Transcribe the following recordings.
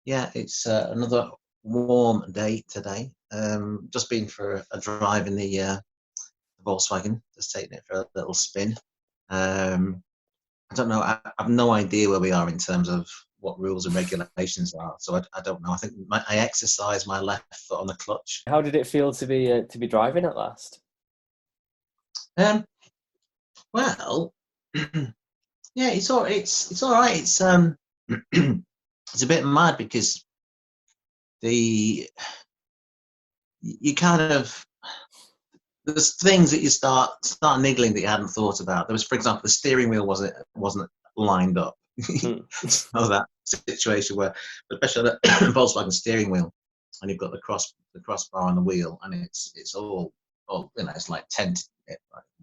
Yeah, it's another warm day today. Just been for a drive in the Volkswagen, just taking it for a little spin. Um, I don't know. I have no idea where we are in terms of what rules and regulations are. So I don't know. I think I exercise my left foot on the clutch. How did it feel to be driving at last? Um, well, yeah, it's all right. It's it's a bit mad because the you kind of there's things that you start niggling that you hadn't thought about. There was, for example, the steering wheel wasn't lined up. Hmm. So that situation where, especially the Volkswagen steering wheel, and you've got the crossbar on the wheel, and it's all it's like 10.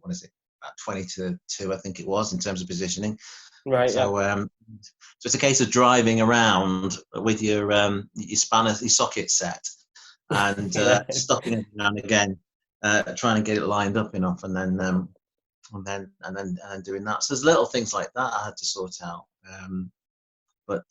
What is it? About 20 to 2, I think it was, in terms of positioning. Right, yeah. So so it's a case of driving around with your spanner, your socket set, and Yeah. stopping every now and again, trying to get it lined up enough, and then doing that. So there's little things like that I had to sort out. But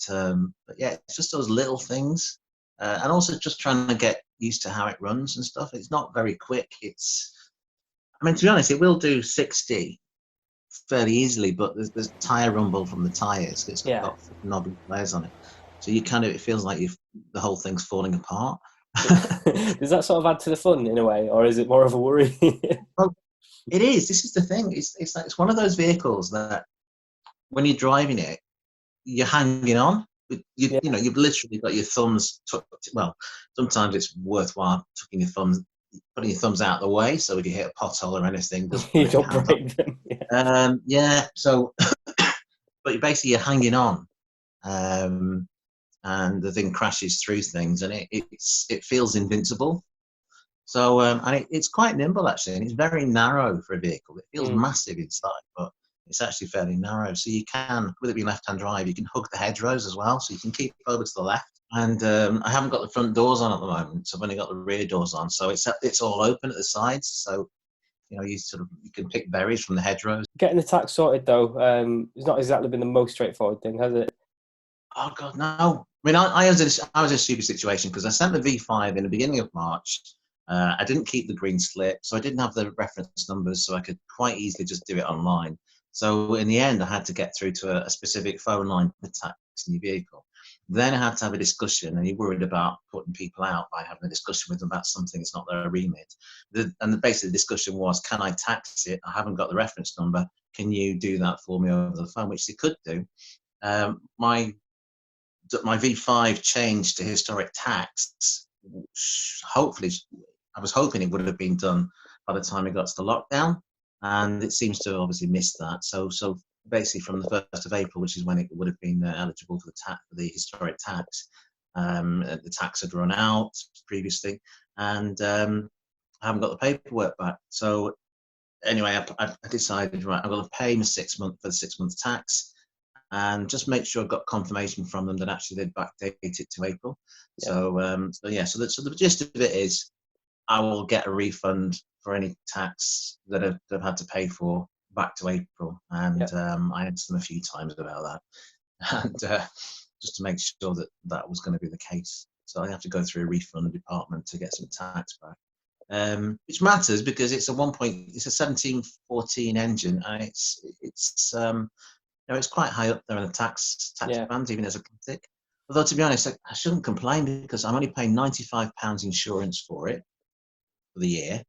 yeah, it's just those little things, and also just trying to get used to how it runs and stuff. It's not very quick. I mean, to be honest, it will do 60 fairly easily, but there's tire rumble from the tires. It's Yeah. got knobbly flares on it, so it feels like the whole thing's falling apart. Does that sort of add to the fun in a way, or is it more of a worry? Well, it is. This is the thing. It's like it's one of those vehicles that when you're driving it, you're hanging on. Yeah. You've literally got your thumbs tucked. Well, sometimes it's worthwhile putting your thumbs out of the way, so if you hit a pothole or anything, it doesn't You break your don't hands off. break them. Yeah. Yeah. So, but you're hanging on, and the thing crashes through things, and it feels invincible. So, and it's quite nimble actually, and it's very narrow for a vehicle. It feels Mm. massive inside, but it's actually fairly narrow. So you can, with it being left-hand drive, you can hug the hedgerows as well, so you can keep over to the left. And I haven't got the front doors on at the moment, so I've only got the rear doors on. So it's all open at the sides, so you can pick berries from the hedgerows. Getting the tax sorted though, it's not exactly been the most straightforward thing, has it? Oh God, no! I mean, I was in a stupid situation because I sent the V5 in the beginning of March. I didn't keep the green slip, so I didn't have the reference numbers, so I could quite easily just do it online. So in the end, I had to get through to a specific phone line for tax in your vehicle. Then I had to have a discussion, and you're worried about putting people out by having a discussion with them about something that's not their remit. Basically, the discussion was, can I tax it? I haven't got the reference number. Can you do that for me over the phone? Which they could do. My V5 changed to historic tax. Hopefully, I was hoping it would have been done by the time it got to the lockdown, and it seems to have obviously missed that. So basically, from the 1st of April, which is when it would have been eligible for the historic tax, the tax had run out previously, and I haven't got the paperwork back. So anyway, I decided, right, I'm going to pay my 6 month for the 6 month tax, and just make sure I got confirmation from them that actually they'd backdate it to April. Yeah. So the gist of it is, I will get a refund for any tax that I've had to pay for back to April, and I asked them a few times about that, and just to make sure that was going to be the case. So I have to go through a refund department to get some tax back. Which matters because it's a 1714 engine, and it's quite high up there in the tax band, even as a classic. Although, to be honest, I shouldn't complain because I'm only paying £95 insurance for it for the year.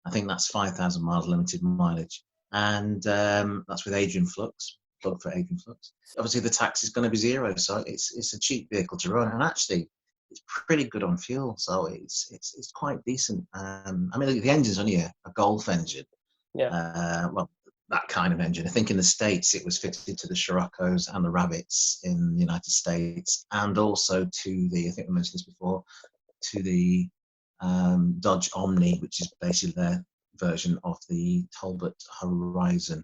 I think that's 5,000 miles limited mileage, and that's with Adrian Flux. Plug for Adrian Flux. Obviously, the tax is going to be zero, so it's a cheap vehicle to run, and actually, it's pretty good on fuel, so it's quite decent. I mean, the engine's only a Golf engine. Yeah. Well, that kind of engine. I think in the States it was fitted to the Scirocco's and the Rabbits in the United States, and also to I think I mentioned this before, to the Dodge Omni, which is basically their version of the Talbot Horizon,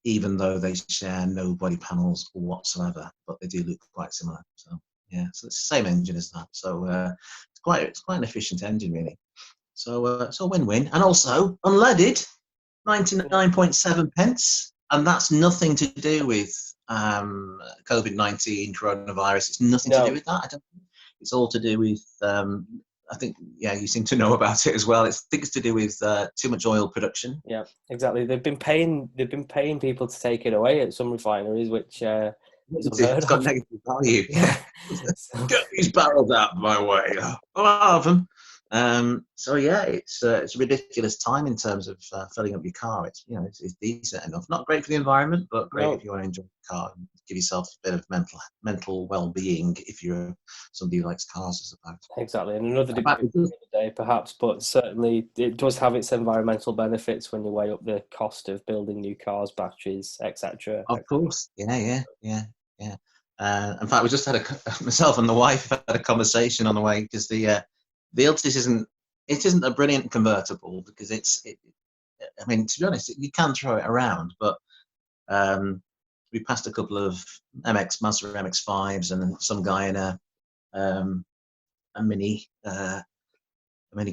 even though they share no body panels whatsoever, but they do look quite similar. So yeah, so it's the same engine as that. So it's quite an efficient engine, really. So so win-win, and also unleaded, 99.7 pence, and that's nothing to do with COVID-19, coronavirus. It's nothing to do No. with that. I don't. It's all to do with. I think, yeah, you seem to know about it as well. I think it's to do with too much oil production. Yeah, exactly. They've been paying people to take it away at some refineries, which is unheard It's got of. negative value. Yeah. So, Get these barrels out of my way. I'll have them. So yeah, it's a ridiculous time in terms of filling up your car. It's it's decent enough. Not great for the environment, but great no, if you want to enjoy the car and give yourself a bit of mental well-being if you're somebody who likes cars, I suppose. exactly. And another In fact, debate for the day, perhaps, but certainly it does have its environmental benefits when you weigh up the cost of building new cars, batteries, etc. of course, yeah. In fact, we just had myself and the wife had a conversation on the way because the Iltis isn't a brilliant convertible because I mean, to be honest, you can throw it around, but we passed a couple of Mazda MX-5s and then some guy in a Mini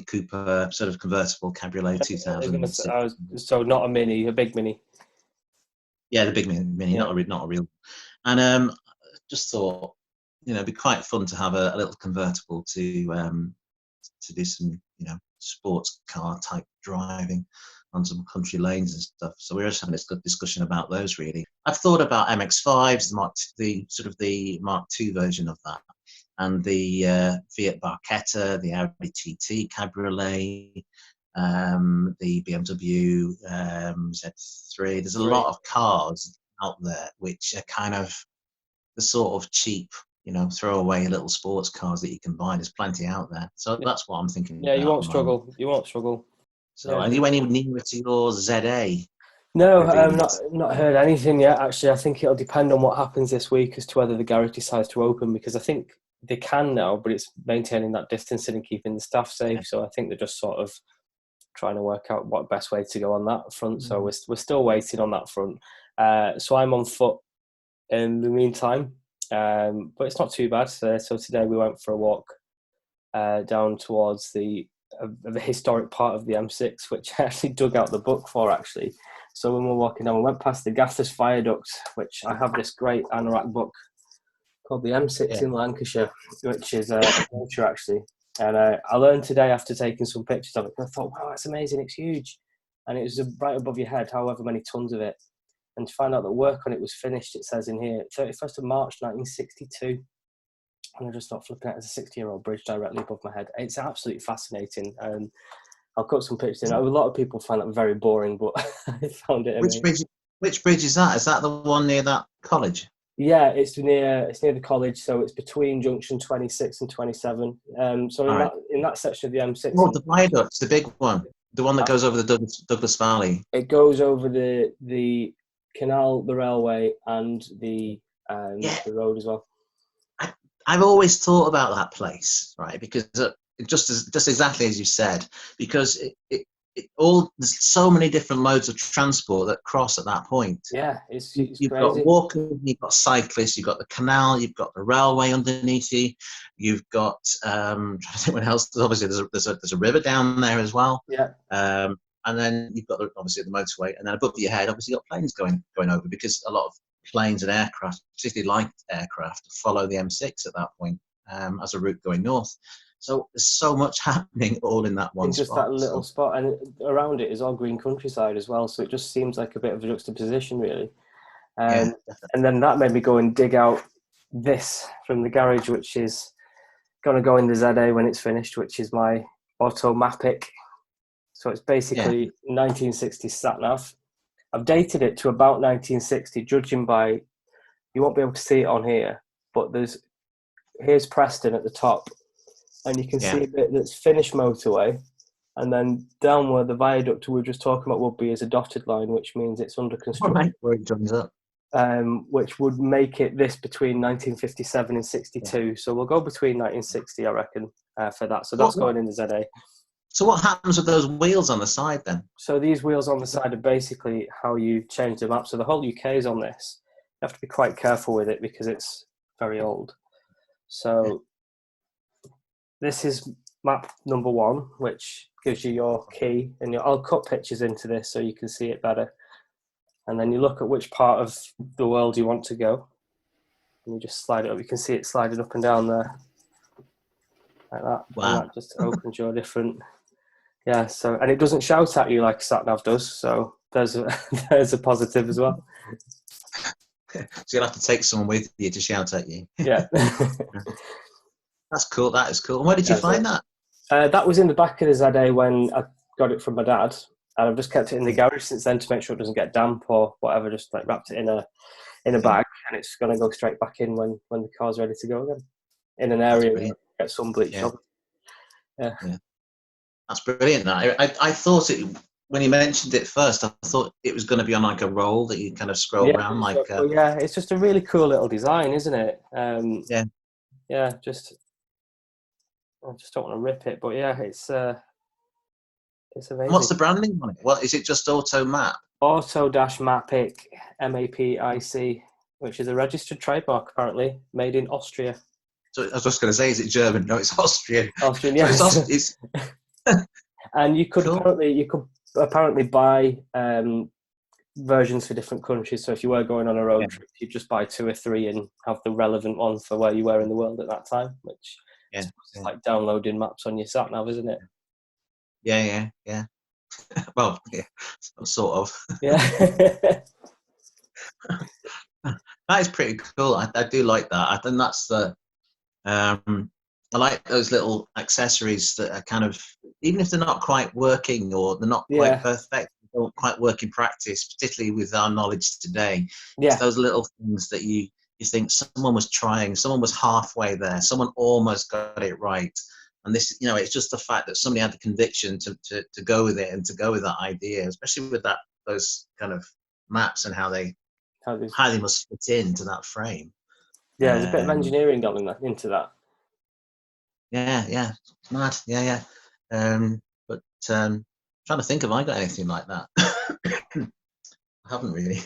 Cooper sort of convertible cabriolet 2006. So not a Mini, a big Mini. Yeah, the big Mini, Yeah. not a real. And just thought, it'd be quite fun to have a little convertible to do some, sports car type driving on some country lanes and stuff. So we were just having this good discussion about those. Really, I've thought about MX-5s, the Mark II version of that, and the Fiat Barchetta, the Audi TT Cabriolet, the BMW Z3. There's a lot of cars out there which are kind of the sort of cheap, throw away little sports cars that you can buy. There's plenty out there. So that's what I'm thinking. Yeah, you won't struggle. You won't struggle. So yeah. are you any nearer to your ZA? No, I've not heard anything yet. Actually, I think it'll depend on what happens this week as to whether the garage decides to open, because I think they can now, but it's maintaining that distancing and keeping the staff safe. Yeah. So I think they're just sort of trying to work out what best way to go on that front. So we're still waiting on that front. So I'm on foot in the meantime, but it's not too bad. So today we went for a walk down towards the historic part of the M6, which I actually dug out the book for, actually. So when we were walking down, we went past the Gathers Viaduct, which I have this great anorak book called The M6 in Lancashire, which is a adventure, actually. And I learned today after taking some pictures of it, I thought, wow, that's amazing, it's huge. And it was right above your head, however many tons of it. And to find out that work on it was finished, it says in here, 31st of March 1962. And I just thought, flipping it as a 60-year-old bridge directly above my head. It's absolutely fascinating. I'll cut some pictures in. A lot of people find that very boring, but I found it amazing. Which bridge is that? Is that the one near that college? Yeah, it's near the college, so it's between junction 26 and 27. So in that section of the M6. Oh, the viaduct, the big one, the one that goes over the Douglas Valley. It goes over the canal, the railway, and the road as well. I've always thought about that place, right? Because just exactly as you said, because there's so many different modes of transport that cross at that point. Yeah, it's you've crazy. got walkers, you've got cyclists, you've got the canal, you've got the railway underneath you, you've got trying to think what else. Obviously, there's a river down there as well. Yeah. And then you've got obviously the motorway, and then above your head, obviously, you've got planes going over, because a lot of planes and aircraft, particularly light aircraft, follow the M6 at that point as a route going north. So there's so much happening all in that one spot. Just that little spot, and around it is all green countryside as well. So it just seems like a bit of a juxtaposition, really. And then that made me go and dig out this from the garage, which is going to go in the ZA when it's finished, which is my Automapic. So it's basically 1960 sat-nav. I've dated it to about 1960, judging by, you won't be able to see it on here, but here's Preston at the top, and you can see a bit that's finished motorway, and then down where the viaduct we were just talking about would be is a dotted line, which means it's under construction. Right, where it joins up. Which would make it this between 1957 and 62. Yeah. So we'll go between 1960, I reckon, for that. So that's going in the ZA. So what happens with those wheels on the side then? So these wheels on the side are basically how you change the map. So the whole UK is on this. You have to be quite careful with it because it's very old. So this is map number 1, which gives you your key. And I'll cut pictures into this so you can see it better. and then you look at which part of the world you want to go, and you just slide it up. You can see it sliding up and down there, like that. Wow. And that just opens your different. Yeah. So, and it doesn't shout at you like sat nav does. So there's a positive as well. So you'll have to take someone with you to shout at you. Yeah. That's cool. That is cool. And where did you find that? That was in the back of the ZA when I got it from my dad, and I've just kept it in the garage since then to make sure it doesn't get damp or whatever. Just like wrapped it in a bag, and it's going to go straight back in when the car's ready to go again, in an area where it gets sun bleach. Yeah. That's brilliant. I thought it when you mentioned it first. I thought it was going to be on like a roll that you kind of scroll around like. Yeah, it's just a really cool little design, isn't it? Yeah. I just don't want to rip it, but yeah, it's amazing. What's the branding on it? What is it? Just Auto Map? Auto-Mapic, MAPIC, which is a registered trademark apparently, made in Austria. So I was just going to say, is it German? No, it's Austrian. Austrian, yeah. So it's and you could cool. apparently buy versions for different countries. So if you were going on a road trip, you'd just buy 2 or 3 and have the relevant one for where you were in the world at that time, which is like downloading maps on your sat nav, isn't it? Yeah. Well, yeah, sort of. Yeah. That is pretty cool. I do like that. I think that's the. I like those little accessories that are kind of, even if they're not quite working or they're not quite perfect, they don't quite work in practice, particularly with our knowledge today. It's those little things that you think someone was trying, someone was halfway there, someone almost got it right. And this, it's just the fact that somebody had the conviction to go with it and to go with that idea, especially with those kind of maps and how they must fit into that frame. Yeah, there's a bit of engineering going into that. Yeah, mad. Yeah. But trying to think, have I got anything like that? I haven't really.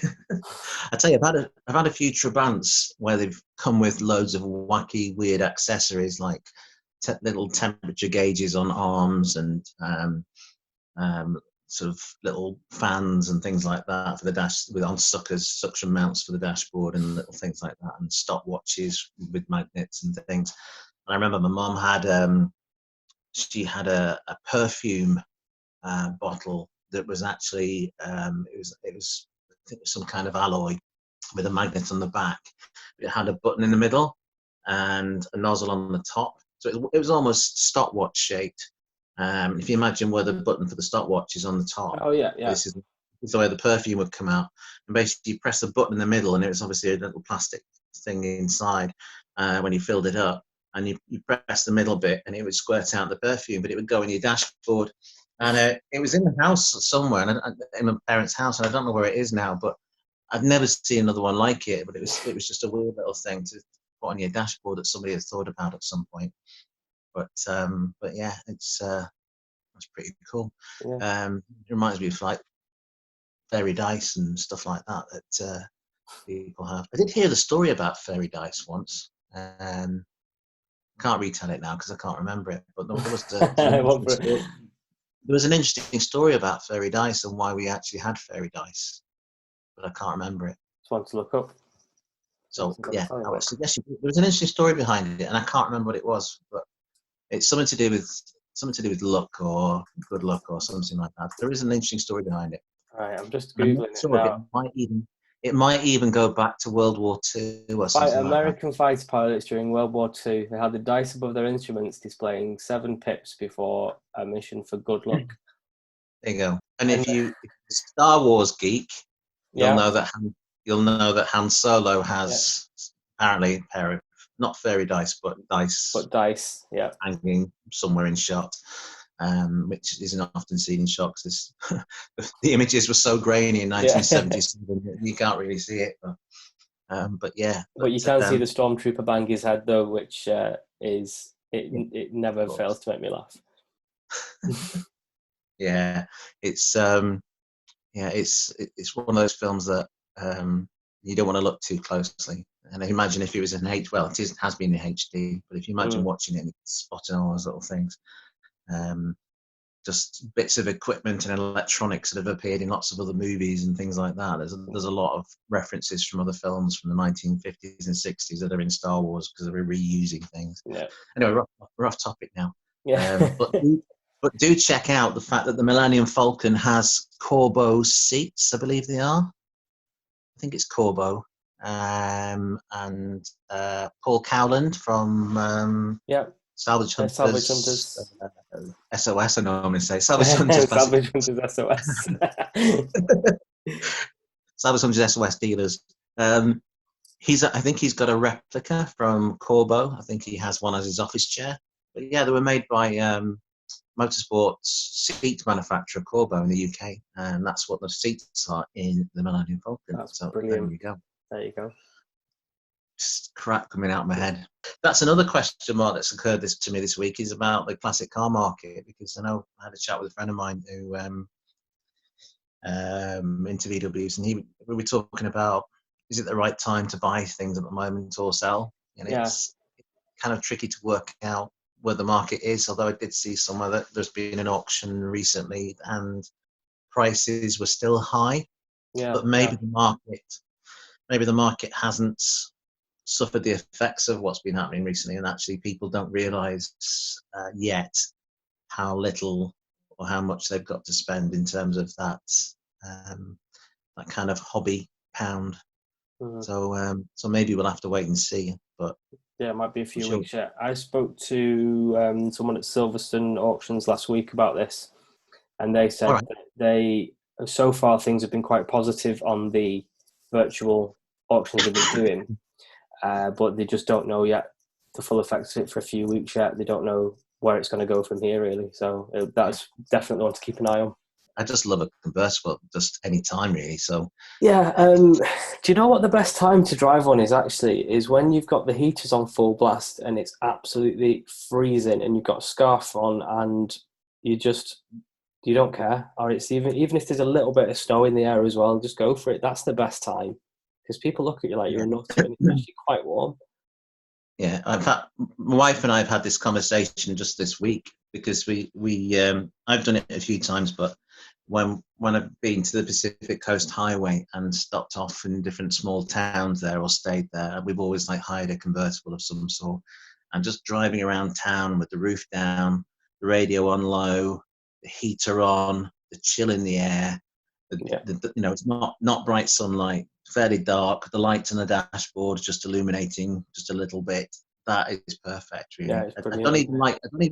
I tell you, I've had a few Trabants where they've come with loads of wacky, weird accessories like little temperature gauges on arms and sort of little fans and things like that for the dash on suckers, suction mounts for the dashboard and little things like that, and stopwatches with magnets and things. And I remember my mum had she had a perfume bottle that was actually it was I think it was some kind of alloy with a magnet on the back. It had a button in the middle and a nozzle on the top, so it was almost stopwatch shaped. If you imagine where the button for the stopwatch is on the top, this is the way the perfume would come out. And basically, you press the button in the middle, and it was obviously a little plastic thing inside when you filled it up. And you press the middle bit, and it would squirt out the perfume, but it would go in your dashboard. And it was in the house somewhere, in my parents' house, and I don't know where it is now, but I've never seen another one like it. But it was just a weird little thing to put on your dashboard that somebody had thought about at some point. But yeah, that's pretty cool. Yeah. It reminds me of like fairy dice and stuff like that people have. I did hear the story about fairy dice once. Can't retell it now because I can't remember it. But there was an interesting story about fairy dice and why we actually had fairy dice, but I can't remember it. Just want to look up. So yeah, I would suggest there was an interesting story behind it, and I can't remember what it was, but it's something to do with luck or good luck or something like that. There is an interesting story behind it. All right, I'm just googling it now. It might even go back to World War II or something. American fighter pilots during World War II, they had the dice above their instruments displaying 7 pips before a mission for good luck. There you go. And if you're a Star Wars geek, you'll know that Han Solo has apparently a pair of not fairy dice, but dice, hanging somewhere in shot. Which isn't often seen in shot because the images were so grainy in 1977 that you can't really see it. But yeah. But you can see the stormtrooper bang his head though, which it never fails to make me laugh. Yeah, it's one of those films that you don't want to look too closely. And I imagine if it was in it has been in HD, but if you imagine watching it and spotting all those little things. just bits of equipment and electronics that have appeared in lots of other movies and things like that. There's a lot of references from other films from the 1950s and 60s that are in Star Wars because they're reusing things. Yeah. Anyway, we're off topic now. Yeah. But do check out the fact that the Millennium Falcon has Corbeau seats, I believe they are. I think it's Corbeau. And Paul Cowland from Salvage Hunters. Salvage Hunters. SOS, I normally say. Salvage Hunters. Salvage Hunters SOS. Salvage Hunters SOS dealers. I think he's got a replica from Corbeau. I think he has one as his office chair. But yeah, they were made by motorsports seat manufacturer Corbeau in the UK, and that's what the seats are in the Millennium Falcon. That's brilliant. There you go. Just crap coming out of my head. That's another question mark that's occurred to me this week, is about the classic car market, because I know I had a chat with a friend of mine who into VWs, and we were talking about, is it the right time to buy things at the moment or sell? And it's kind of tricky to work out where the market is, although I did see somewhere that there's been an auction recently and prices were still high. But maybe the market hasn't suffered the effects of what's been happening recently, and actually people don't realise yet how little or how much they've got to spend in terms of that kind of hobby pound. So maybe we'll have to wait and see. But yeah, it might be a few weeks yet. I spoke to someone at Silverstone Auctions last week about this, and they said that so far things have been quite positive on the virtual auctions they've been doing, but they just don't know yet the full effects of it for a few weeks yet. They don't know where it's going to go from here, really. So that's definitely one to keep an eye on. I just love a convertible, just any time, really. So yeah, do you know what the best time to drive one is actually? Is when you've got the heaters on full blast and it's absolutely freezing, and you've got a scarf on, and you don't care. Or it's even if there's a little bit of snow in the air as well, just go for it. That's the best time, because people look at you like you're a nutter, and it's actually quite warm. Yeah, my wife and I have had this conversation just this week, because I've done it a few times, but when I've been to the Pacific Coast Highway and stopped off in different small towns there or stayed there, we've always hired a convertible of some sort, and just driving around town with the roof down, the radio on low, the heater on, the chill in the air, it's not bright sunlight, fairly dark, the lights on the dashboard just illuminating just a little bit. That is perfect, really. Yeah, I don't even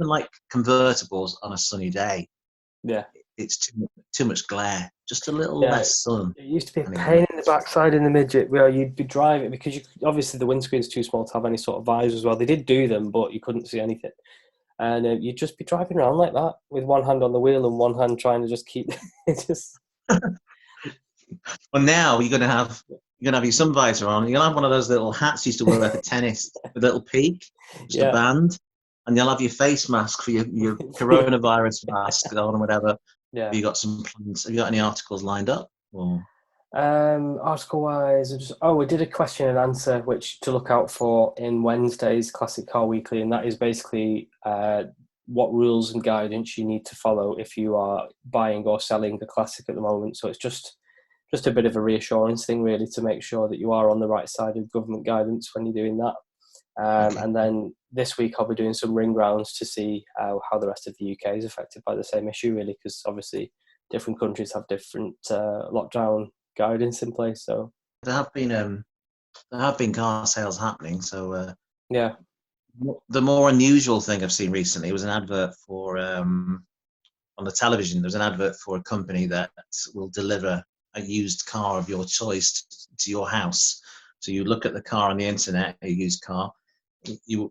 like convertibles on a sunny day. Yeah, it's too much glare. Just a little less sun. It used to be a pain in the backside in the midget where you'd be driving, because obviously the windscreen's too small to have any sort of visors as well. They did do them, but you couldn't see anything. And you'd just be driving around like that with one hand on the wheel and one hand trying to just keep it just. Well, now you're gonna have your sun visor on. You'll have one of those little hats you used to wear for tennis, with a little peak, just a band, and you'll have your face mask for your coronavirus mask on or whatever. Yeah. Have you got some plans? Have you got any articles lined up? Or? Article-wise, we did a question and answer which to look out for in Wednesday's Classic Car Weekly, and that is basically what rules and guidance you need to follow if you are buying or selling the Classic at the moment. So it's just a bit of a reassurance thing, really, to make sure that you are on the right side of government guidance when you're doing that. And then this week I'll be doing some ring rounds to see how the rest of the UK is affected by the same issue, really, because obviously different countries have different lockdown guidance in place. So there have been car sales happening. So the more unusual thing I've seen recently was an advert for on the television. There's an advert for a company that will deliver a used car of your choice to your house. So you look at the car on the internet, a used car, you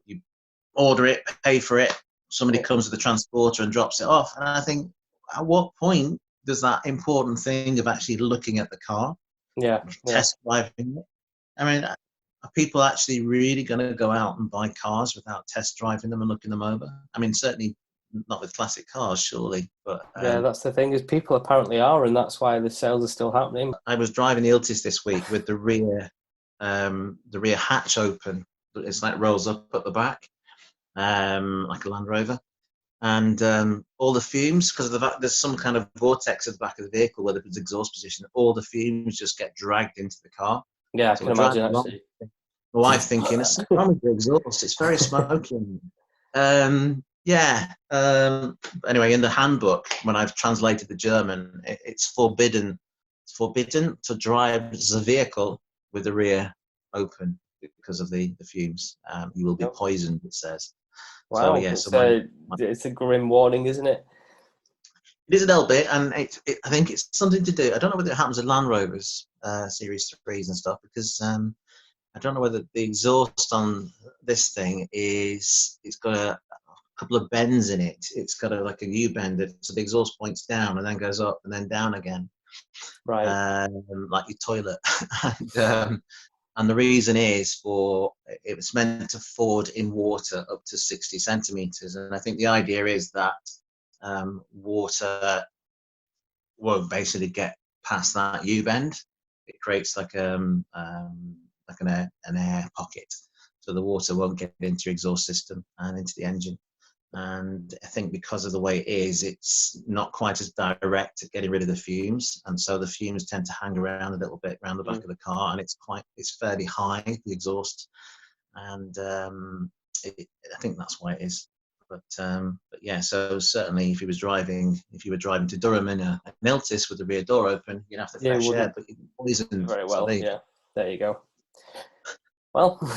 order it, pay for it, somebody comes with a transporter and drops it off. And I think, at what point does that important thing of actually looking at the car, test driving it? I mean, are people actually really going to go out and buy cars without test driving them and looking them over? I mean, certainly not with classic cars, surely. But that's the thing, is people apparently are, and that's why the sales are still happening. I was driving the Iltis this week with the rear hatch open. It's rolls up at the back, like a Land Rover. and all the fumes, because of the fact there's some kind of vortex at the back of the vehicle where there's exhaust position, all the fumes just get dragged into the car. Yeah, I So can we're driving imagine along. actually. My wife thinking, "There's something wrong with the exhaust. It's very smoky." Yeah. Anyway, in the handbook, when I've translated the German, it's forbidden. It's forbidden to drive the vehicle with the rear open because of the fumes. You will be Nope. poisoned, it says. So Wow, yeah. it's a grim warning, isn't it? It is a little bit, and I think it's something to do. I don't know whether it happens with Land Rovers Series 3s and stuff, because I don't know whether the exhaust on this thing it's got a couple of bends in it. It's got like a U-bend, so the exhaust points down and then goes up and then down again, Right. like your toilet. And the reason is it's meant to ford in water up to 60 centimeters, and I think the idea is that water won't basically get past that U-bend. It creates like an air pocket, so the water won't get into your exhaust system and into the engine. And I think because of the way it is, it's not quite as direct at getting rid of the fumes, and so the fumes tend to hang around a little bit around the back of the car, and it's fairly high, the exhaust, and I think that's why it is. But yeah, so certainly if you were driving to Durham in an Iltis with the rear door open, you'd have the Yeah, it fresh air, wouldn't but you'd be poisoned. very So well. there you Yeah, there you go. Well, go.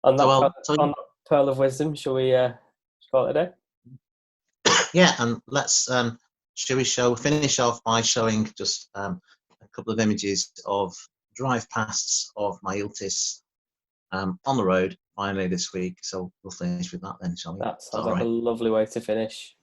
on So that I'll tell on you, that pearl of wisdom, shall we call it a day? yeah, and let's shall we finish off by showing just a couple of images of drive pasts of my Iltis on the road finally this week. So we'll finish with that then, shall we? That Is that sounds all like a right? lovely way to finish.